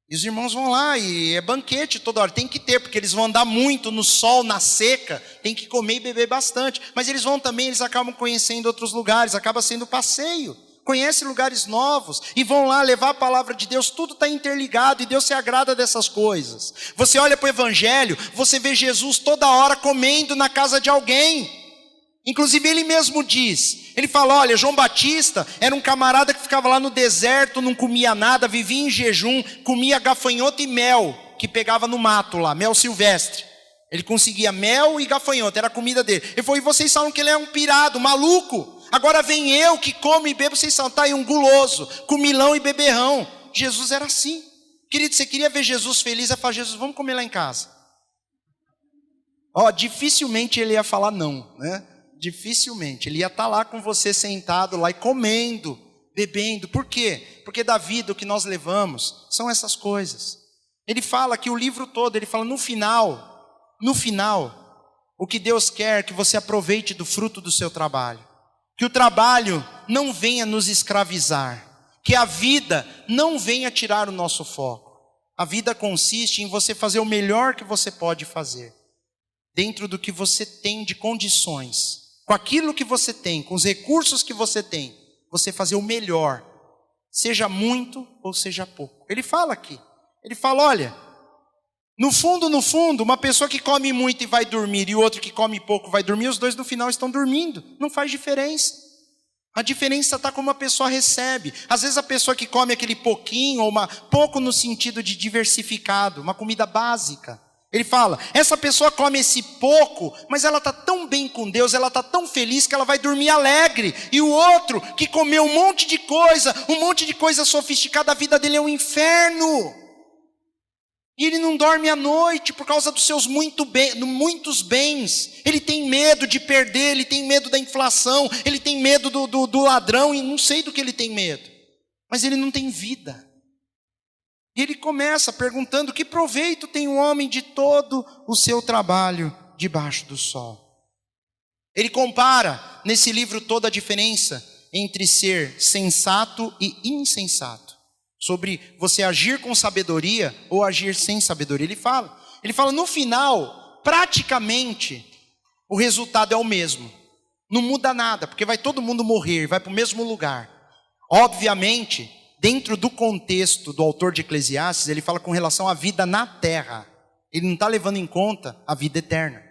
E os irmãos vão lá e é banquete toda hora, tem que ter, porque eles vão andar muito no sol, na seca, tem que comer e beber bastante. Mas eles vão também, eles acabam conhecendo outros lugares, acaba sendo passeio, conhece lugares novos, e vão lá levar a palavra de Deus, tudo está interligado, e Deus se agrada dessas coisas. Você olha para o evangelho, você vê Jesus toda hora comendo na casa de alguém. Inclusive ele mesmo diz, ele fala, olha, João Batista era um camarada que ficava lá no deserto, não comia nada, vivia em jejum, comia gafanhoto e mel, que pegava no mato lá, mel silvestre. Ele conseguia mel e gafanhoto, era a comida dele. Ele falou, e vocês falam que ele é um pirado, maluco. Agora vem eu que como e bebo, vocês falam, tá aí um guloso, comilão e beberrão. Jesus era assim. Querido, você queria ver Jesus feliz, ia falar, Jesus, vamos comer lá em casa. Ó, dificilmente ele ia falar não, né? Dificilmente, ele ia estar lá com você sentado lá e comendo, bebendo. Por quê? Porque da vida o que nós levamos são essas coisas. Ele fala que o livro todo, ele fala no final, o que Deus quer é que você aproveite do fruto do seu trabalho. Que o trabalho não venha nos escravizar, que a vida não venha tirar o nosso foco. A vida consiste em você fazer o melhor que você pode fazer, dentro do que você tem de condições. Com aquilo que você tem, com os recursos que você tem, você fazer o melhor, seja muito ou seja pouco. Ele fala aqui, ele fala, olha, no fundo, uma pessoa que come muito e vai dormir, e o outro que come pouco vai dormir, os dois no final estão dormindo, não faz diferença. A diferença está como a pessoa recebe. Às vezes a pessoa que come aquele pouquinho, ou pouco no sentido de diversificado, uma comida básica, ele fala, essa pessoa come esse pouco, mas ela está tão bem com Deus, ela está tão feliz que ela vai dormir alegre. E o outro que comeu um monte de coisa sofisticada, a vida dele é um inferno. E ele não dorme à noite por causa dos seus muitos bens. Ele tem medo de perder, ele tem medo da inflação, ele tem medo do ladrão, e não sei do que ele tem medo. Mas ele não tem vida. E ele começa perguntando: que proveito tem o homem de todo o seu trabalho debaixo do sol? Ele compara nesse livro toda a diferença entre ser sensato e insensato. Sobre você agir com sabedoria ou agir sem sabedoria. Ele fala, no final, praticamente, o resultado é o mesmo. Não muda nada, porque vai todo mundo morrer, vai para o mesmo lugar. Obviamente, dentro do contexto do autor de Eclesiastes, ele fala com relação à vida na terra. Ele não está levando em conta a vida eterna.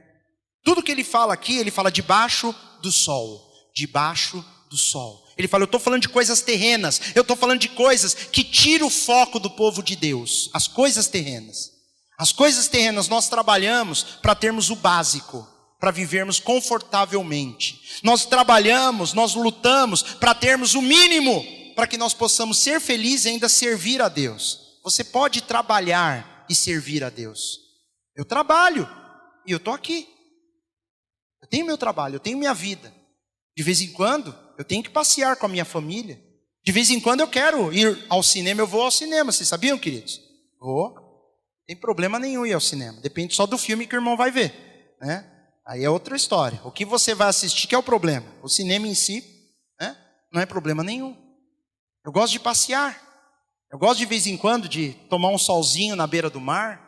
Tudo que ele fala aqui, ele fala debaixo do sol. Debaixo do sol. Ele fala, eu estou falando de coisas terrenas, eu estou falando de coisas que tiram o foco do povo de Deus. As coisas terrenas. As coisas terrenas nós trabalhamos para termos o básico, para vivermos confortavelmente. Nós trabalhamos, nós lutamos para termos o mínimo, para que nós possamos ser felizes e ainda servir a Deus. Você pode trabalhar e servir a Deus. Eu trabalho e eu estou aqui. Eu tenho meu trabalho, eu tenho minha vida. De vez em quando eu tenho que passear com a minha família. De vez em quando eu quero ir ao cinema, eu vou ao cinema. Vocês sabiam, queridos? Vou. Não tem problema nenhum ir ao cinema. Depende só do filme que o irmão vai ver, né? Aí é outra história. O que você vai assistir que é o problema. O cinema em si, né, não é problema nenhum. Eu gosto de passear. Eu gosto de vez em quando de tomar um solzinho na beira do mar.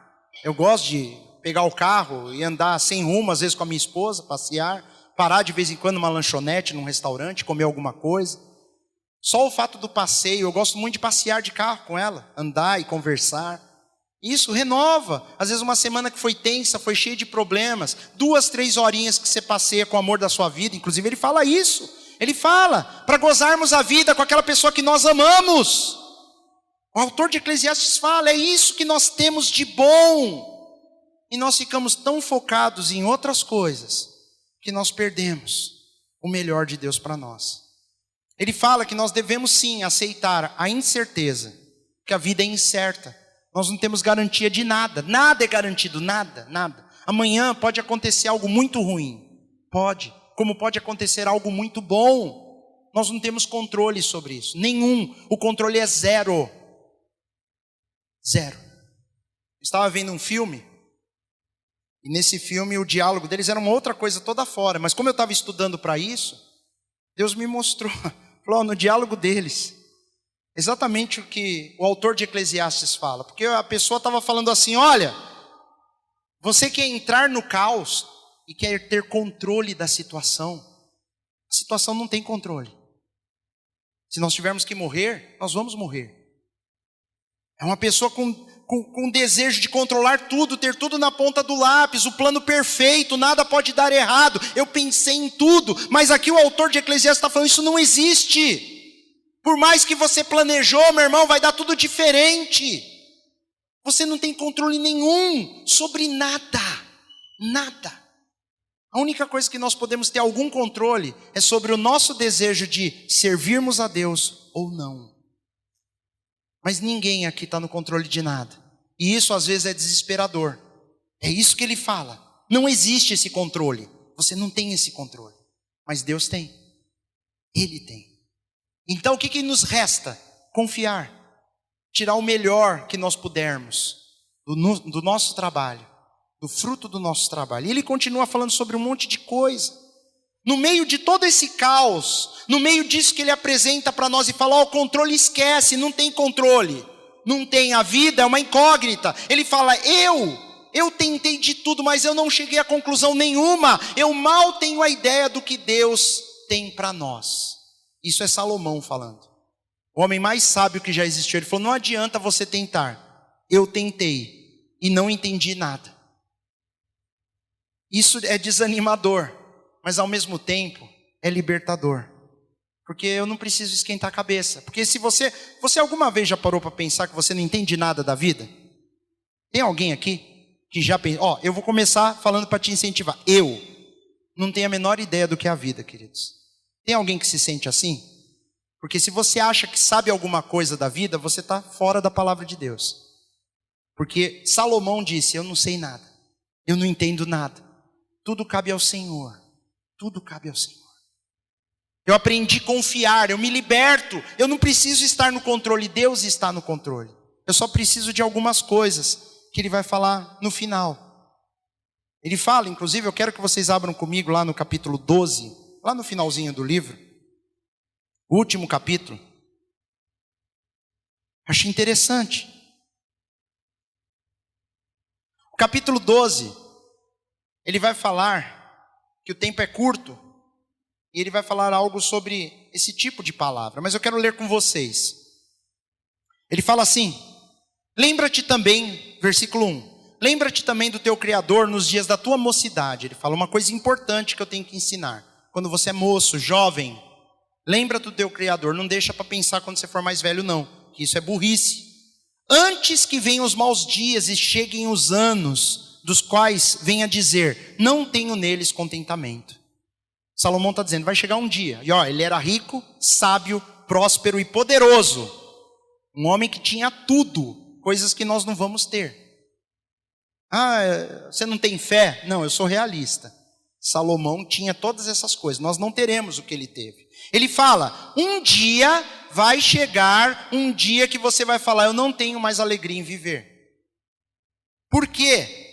Eu gosto de pegar o carro e andar sem rumo, às vezes com a minha esposa, passear. Parar de vez em quando numa lanchonete, num restaurante, comer alguma coisa. Só o fato do passeio, eu gosto muito de passear de carro com ela, andar e conversar. Isso renova. Às vezes uma semana que foi tensa, foi cheia de problemas, 2, 3 horinhas que você passeia com o amor da sua vida. Inclusive ele fala isso. Ele fala para gozarmos a vida com aquela pessoa que nós amamos. O autor de Eclesiastes fala, é isso que nós temos de bom. E nós ficamos tão focados em outras coisas que nós perdemos o melhor de Deus para nós. Ele fala que nós devemos sim aceitar a incerteza, que a vida é incerta. Nós não temos garantia de nada. Nada é garantido, nada. Amanhã pode acontecer algo muito ruim. Pode. Como pode acontecer algo muito bom. Nós não temos controle sobre isso. Nenhum. O controle é zero. Zero. Eu estava vendo um filme. E nesse filme o diálogo deles era uma outra coisa toda fora. Mas como eu estava estudando para isso, Deus me mostrou. Falou, no diálogo deles. Exatamente o que o autor de Eclesiastes fala. Porque a pessoa estava falando assim, olha, você quer entrar no caos e quer ter controle da situação. A situação não tem controle. Se nós tivermos que morrer, nós vamos morrer. É uma pessoa com desejo de controlar tudo, ter tudo na ponta do lápis, o plano perfeito, nada pode dar errado. Eu pensei em tudo, mas aqui o autor de Eclesiastes está falando, isso não existe. Por mais que você planejou, meu irmão, vai dar tudo diferente. Você não tem controle nenhum sobre nada. Nada. A única coisa que nós podemos ter algum controle é sobre o nosso desejo de servirmos a Deus ou não. Mas ninguém aqui está no controle de nada. E isso às vezes é desesperador. É isso que ele fala. Não existe esse controle. Você não tem esse controle. Mas Deus tem. Ele tem. Então o que nos resta? Confiar. Tirar o melhor que nós pudermos do nosso trabalho. Do fruto do nosso trabalho. E ele continua falando sobre um monte de coisa. No meio de todo esse caos, no meio disso que ele apresenta para nós e fala, o controle esquece, não tem controle. Não tem, a vida é uma incógnita. Ele fala, eu tentei de tudo, mas eu não cheguei a conclusão nenhuma. Eu mal tenho a ideia do que Deus tem para nós. Isso é Salomão falando. O homem mais sábio que já existiu. Ele falou, não adianta você tentar. Eu tentei e não entendi nada. Isso é desanimador, mas ao mesmo tempo é libertador. Porque eu não preciso esquentar a cabeça. Porque se você alguma vez já parou para pensar que você não entende nada da vida? Tem alguém aqui que já pensou? Eu vou começar falando para te incentivar. Eu não tenho a menor ideia do que é a vida, queridos. Tem alguém que se sente assim? Porque se você acha que sabe alguma coisa da vida, você está fora da palavra de Deus. Porque Salomão disse, eu não sei nada, eu não entendo nada. Tudo cabe ao Senhor, tudo cabe ao Senhor. Eu aprendi a confiar, eu me liberto, eu não preciso estar no controle, Deus está no controle. Eu só preciso de algumas coisas que ele vai falar no final. Ele fala, inclusive, eu quero que vocês abram comigo lá no capítulo 12, lá no finalzinho do livro, o último capítulo. Acho interessante. O capítulo 12, ele vai falar que o tempo é curto, e ele vai falar algo sobre esse tipo de palavra, mas eu quero ler com vocês. Ele fala assim, lembra-te também, versículo 1, lembra-te também do teu Criador nos dias da tua mocidade. Ele fala uma coisa importante que eu tenho que ensinar. Quando você é moço, jovem, lembra do teu Criador, não deixa para pensar quando você for mais velho não, que isso é burrice. Antes que venham os maus dias e cheguem os anos, dos quais venha dizer, não tenho neles contentamento. Salomão está dizendo, vai chegar um dia, e ele era rico, sábio, próspero e poderoso. Um homem que tinha tudo, coisas que nós não vamos ter. Você não tem fé? Não, eu sou realista. Salomão tinha todas essas coisas, nós não teremos o que ele teve. Ele fala, um dia vai chegar, um dia que você vai falar, eu não tenho mais alegria em viver. Por quê?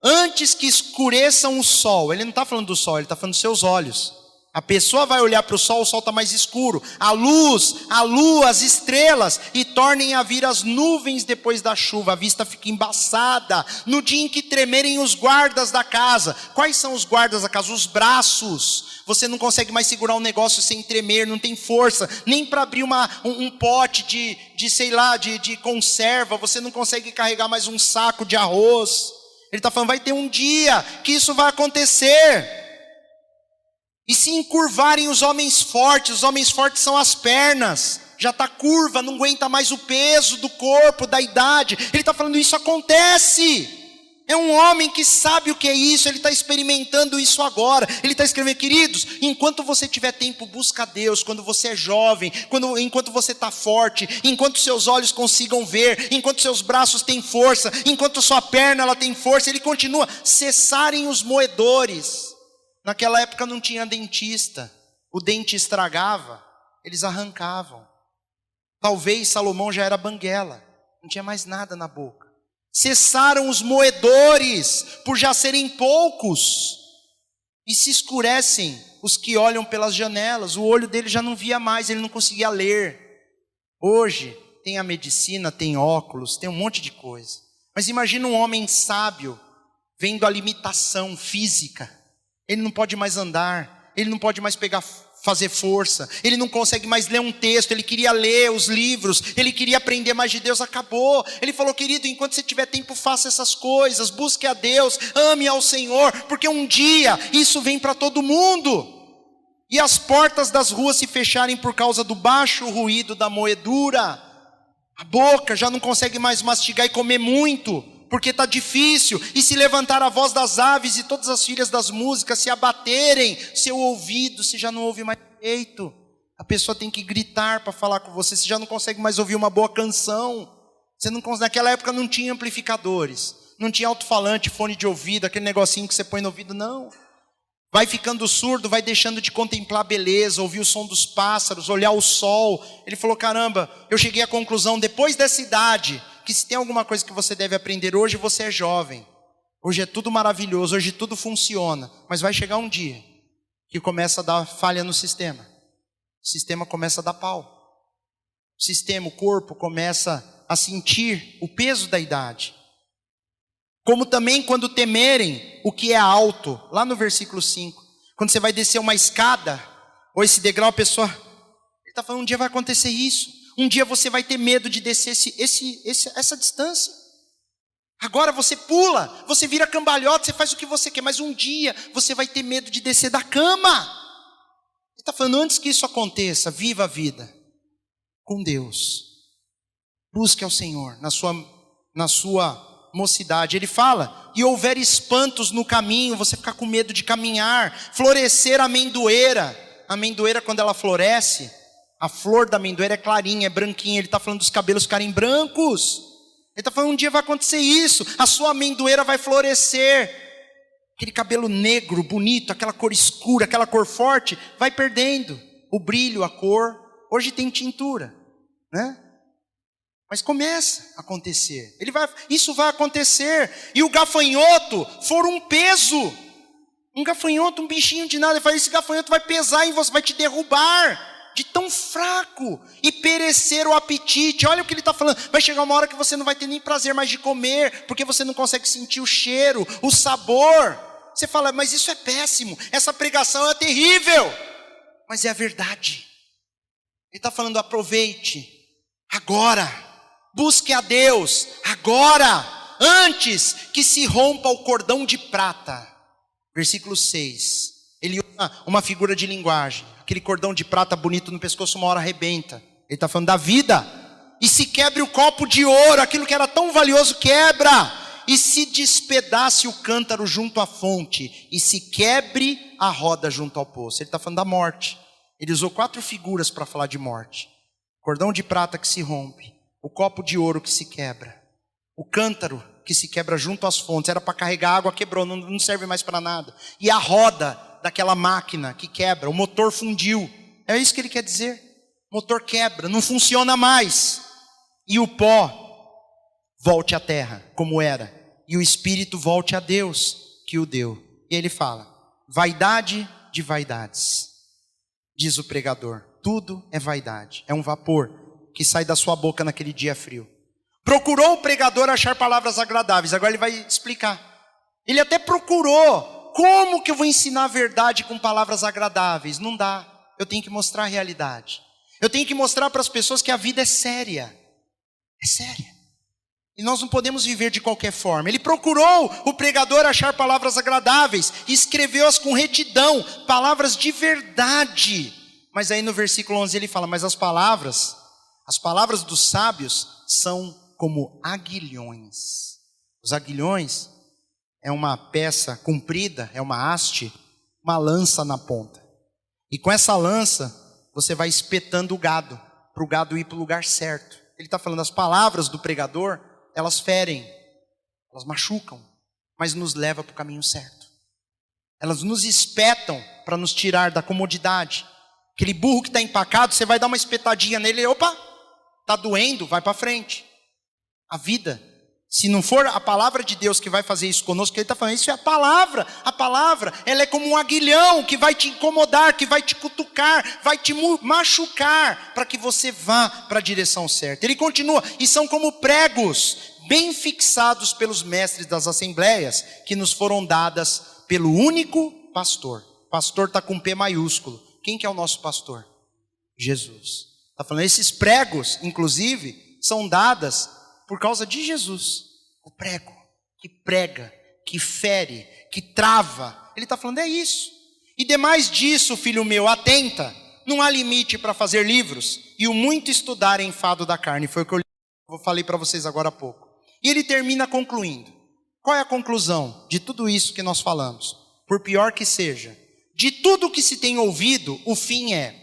Antes que escureçam o sol, ele não está falando do sol, ele está falando dos seus olhos. A pessoa vai olhar para o sol está mais escuro. A luz, a lua, as estrelas, e tornem a vir as nuvens depois da chuva. A vista fica embaçada. No dia em que tremerem os guardas da casa. Quais são os guardas da casa? Os braços. Você não consegue mais segurar um negócio sem tremer, não tem força. Nem para abrir um pote de conserva. Você não consegue carregar mais um saco de arroz. Ele está falando, vai ter um dia que isso vai acontecer. E se encurvarem os homens fortes são as pernas. Já está curva, não aguenta mais o peso do corpo, da idade. Ele está falando, isso acontece. É um homem que sabe o que é isso, ele está experimentando isso agora. Ele está escrevendo, queridos, enquanto você tiver tempo, busca Deus. Quando você é jovem, enquanto você está forte, enquanto seus olhos consigam ver, enquanto seus braços têm força, enquanto sua perna ela tem força. Ele continua, cessarem os moedores. Naquela época não tinha dentista, o dente estragava, eles arrancavam. Talvez Salomão já era banguela, não tinha mais nada na boca. Cessaram os moedores, por já serem poucos, e se escurecem os que olham pelas janelas. O olho dele já não via mais, ele não conseguia ler. Hoje tem a medicina, tem óculos, tem um monte de coisa. Mas imagina um homem sábio, vendo a limitação física. Ele não pode mais andar, ele não pode mais fazer força, ele não consegue mais ler um texto. Ele queria ler os livros, ele queria aprender mais de Deus, acabou. Ele falou, querido, enquanto você tiver tempo, faça essas coisas, busque a Deus, ame ao Senhor, porque um dia isso vem para todo mundo. E as portas das ruas se fecharem por causa do baixo ruído da moedura. A boca já não consegue mais mastigar e comer muito, porque está difícil. E se levantar a voz das aves e todas as filhas das músicas se abaterem, seu ouvido, se já não ouve mais direito. A pessoa tem que gritar para falar com você, você já não consegue mais ouvir uma boa canção. Você não consegue. Naquela época não tinha amplificadores, não tinha alto-falante, fone de ouvido, aquele negocinho que você põe no ouvido, não. Vai ficando surdo, vai deixando de contemplar a beleza, ouvir o som dos pássaros, olhar o sol. Ele falou, caramba, eu cheguei à conclusão, depois dessa idade, que se tem alguma coisa que você deve aprender hoje, você é jovem. Hoje é tudo maravilhoso, hoje tudo funciona. Mas vai chegar um dia que começa a dar falha no sistema. O sistema começa a dar pau. O sistema, o corpo começa a sentir o peso da idade. Como também quando temerem o que é alto. Lá no versículo 5. Quando você vai descer uma escada, ou esse degrau, a pessoa... Ele está falando, um dia vai acontecer isso. Um dia você vai ter medo de descer essa distância. Agora você pula, você vira cambalhota, você faz o que você quer. Mas um dia você vai ter medo de descer da cama. Ele está falando, antes que isso aconteça, viva a vida com Deus. Busque ao Senhor na sua mocidade. Ele fala, e houver espantos no caminho, você ficar com medo de caminhar. Florescer a amendoeira. A amendoeira, quando ela floresce, a flor da amendoeira é clarinha, é branquinha. Ele está falando dos cabelos ficarem brancos. Ele está falando, um dia vai acontecer isso, a sua amendoeira vai florescer. Aquele cabelo negro, bonito, aquela cor escura, aquela cor forte, vai perdendo o brilho, a cor. Hoje tem tintura, né? Mas começa a acontecer. Isso vai acontecer. E o gafanhoto for um peso. Um gafanhoto, um bichinho de nada. Ele fala, esse gafanhoto vai pesar em você, vai te derrubar. De tão fraco. E perecer o apetite. Olha o que ele está falando. Vai chegar uma hora que você não vai ter nem prazer mais de comer. Porque você não consegue sentir o cheiro, o sabor. Você fala, mas isso é péssimo. Essa pregação é terrível. Mas é a verdade. Ele está falando, aproveite. Agora. Busque a Deus agora, antes que se rompa o cordão de prata. Versículo 6. Ele usa uma figura de linguagem. Aquele cordão de prata bonito no pescoço uma hora arrebenta. Ele está falando da vida. E se quebre o copo de ouro, aquilo que era tão valioso quebra. E se despedace o cântaro junto à fonte. E se quebre a roda junto ao poço. Ele está falando da morte. Ele usou 4 figuras para falar de morte. Cordão de prata que se rompe. O copo de ouro que se quebra. O cântaro que se quebra junto às fontes. Era para carregar água, quebrou, não serve mais para nada. E a roda daquela máquina que quebra. O motor fundiu. É isso que ele quer dizer. O motor quebra, não funciona mais. E o pó volte à terra, como era. E o espírito volte a Deus, que o deu. E ele fala, vaidade de vaidades. Diz o pregador, tudo é vaidade. É um vapor que sai da sua boca naquele dia frio. Procurou o pregador achar palavras agradáveis. Agora ele vai explicar. Ele até procurou. Como que eu vou ensinar a verdade com palavras agradáveis? Não dá. Eu tenho que mostrar a realidade. Eu tenho que mostrar para as pessoas que a vida é séria. É séria. E nós não podemos viver de qualquer forma. Ele procurou o pregador achar palavras agradáveis. E escreveu-as com retidão. Palavras de verdade. Mas aí no versículo 11 ele fala, mas as palavras dos sábios são como aguilhões. Os aguilhões é uma peça comprida, é uma haste, uma lança na ponta. E com essa lança, você vai espetando o gado, para o gado ir para o lugar certo. Ele está falando, as palavras do pregador, elas ferem, elas machucam, mas nos levam para o caminho certo. Elas nos espetam para nos tirar da comodidade. Aquele burro que está empacado, você vai dar uma espetadinha nele, opa! Está doendo, vai para frente. A vida, se não for a palavra de Deus que vai fazer isso conosco, que ele está falando, isso é a palavra. A palavra, ela é como um aguilhão que vai te incomodar, que vai te cutucar, vai te machucar, para que você vá para a direção certa. Ele continua, e são como pregos, bem fixados pelos mestres das assembleias, que nos foram dadas pelo único pastor. Pastor está com P maiúsculo. Quem que é o nosso pastor? Jesus. Está falando, esses pregos, inclusive, são dadas por causa de Jesus. O prego, que prega, que fere, que trava. Ele está falando, é isso. E demais disso, filho meu, atenta. Não há limite para fazer livros. E o muito estudar é enfado da carne. Foi o que eu falei para vocês agora há pouco. E ele termina concluindo. Qual é a conclusão de tudo isso que nós falamos? Por pior que seja, de tudo que se tem ouvido, o fim é,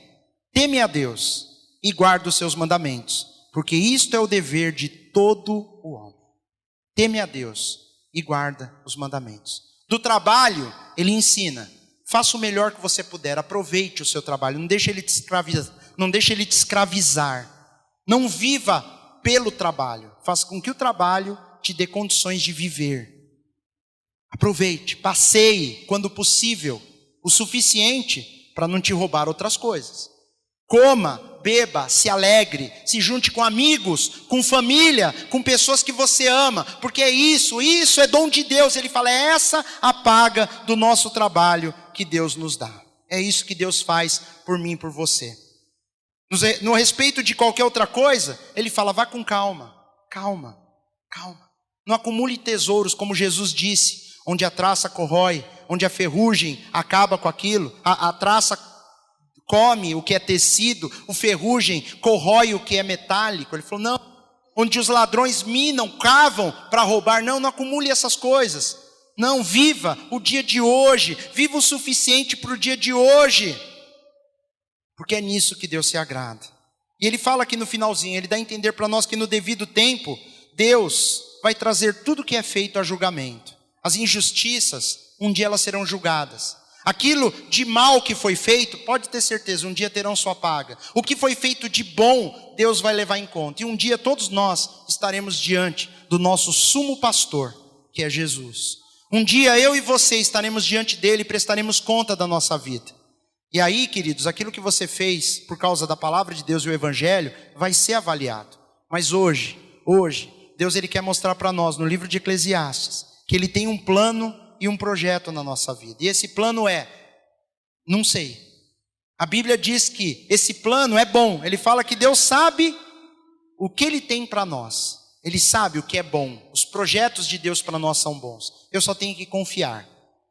teme a Deus e guarda os seus mandamentos, porque isto é o dever de todo o homem. Teme a Deus e guarda os mandamentos. Do trabalho, ele ensina, faça o melhor que você puder, aproveite o seu trabalho, não deixe ele te escravizar, não viva pelo trabalho, faça com que o trabalho te dê condições de viver. Aproveite, passeie quando possível, o suficiente para não te roubar outras coisas. Coma, beba, se alegre, se junte com amigos, com família, com pessoas que você ama, porque isso é dom de Deus. Ele fala, é essa a paga do nosso trabalho que Deus nos dá. É isso que Deus faz por mim e por você. No respeito de qualquer outra coisa, ele fala, vá com calma, calma, calma. Não acumule tesouros, como Jesus disse, onde a traça corrói, onde a ferrugem acaba com aquilo, a traça come o que é tecido, o ferrugem corrói o que é metálico. Ele falou, não, onde os ladrões minam, cavam para roubar, não acumule essas coisas. Não, viva o dia de hoje, viva o suficiente para o dia de hoje, porque é nisso que Deus se agrada. E ele fala aqui no finalzinho, ele dá a entender para nós que no devido tempo, Deus vai trazer tudo que é feito a julgamento. As injustiças, um dia elas serão julgadas. Aquilo de mal que foi feito, pode ter certeza, um dia terão sua paga. O que foi feito de bom, Deus vai levar em conta. E um dia todos nós estaremos diante do nosso sumo pastor, que é Jesus. Um dia eu e você estaremos diante dele e prestaremos conta da nossa vida. E aí, queridos, aquilo que você fez por causa da palavra de Deus e o evangelho vai ser avaliado. Mas hoje, Deus ele quer mostrar para nós no livro de Eclesiastes que ele tem um plano e um projeto na nossa vida. E esse plano não sei. A Bíblia diz que esse plano é bom. Ele fala que Deus sabe o que ele tem para nós. Ele sabe o que é bom. Os projetos de Deus para nós são bons. Eu só tenho que confiar.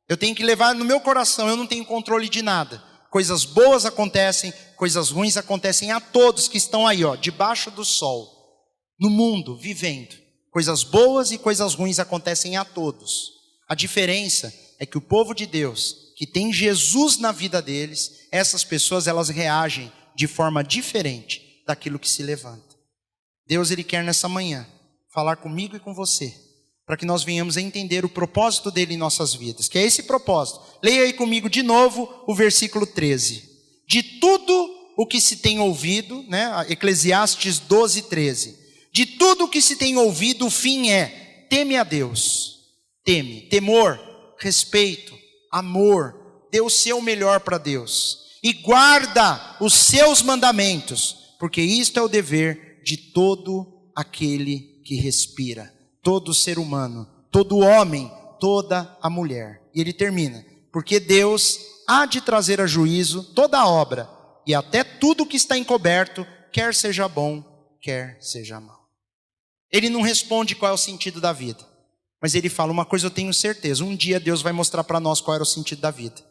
Eu tenho que levar no meu coração. Eu não tenho controle de nada. Coisas boas acontecem, coisas ruins acontecem a todos que estão aí, debaixo do sol, no mundo, vivendo. Coisas boas e coisas ruins acontecem a todos. A diferença é que o povo de Deus, que tem Jesus na vida deles, essas pessoas elas reagem de forma diferente daquilo que se levanta. Deus ele quer nessa manhã falar comigo e com você, para que nós venhamos a entender o propósito dele em nossas vidas, que é esse propósito. Leia aí comigo de novo o versículo 13. De tudo o que se tem ouvido, Eclesiastes 12, 13. De tudo o que se tem ouvido, o fim é: teme a Deus. Teme, temor, respeito, amor. Dê o seu melhor para Deus. E guarda os seus mandamentos, porque isto é o dever de todo aquele que respira. Todo ser humano, todo homem, toda a mulher. E ele termina: porque Deus há de trazer a juízo toda a obra, e até tudo que está encoberto, quer seja bom, quer seja mal. Ele não responde qual é o sentido da vida, mas ele fala: uma coisa eu tenho certeza, um dia Deus vai mostrar para nós qual era o sentido da vida.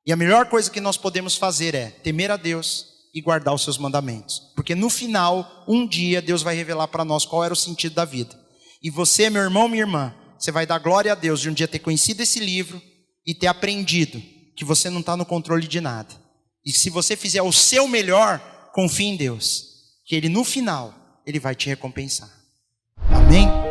E a melhor coisa que nós podemos fazer é temer a Deus e guardar os seus mandamentos. Porque no final, um dia Deus vai revelar para nós qual era o sentido da vida. E você, meu irmão, minha irmã, você vai dar glória a Deus de um dia ter conhecido esse livro e ter aprendido que você não está no controle de nada. E se você fizer o seu melhor, confie em Deus, que Ele no final, Ele vai te recompensar. Amém?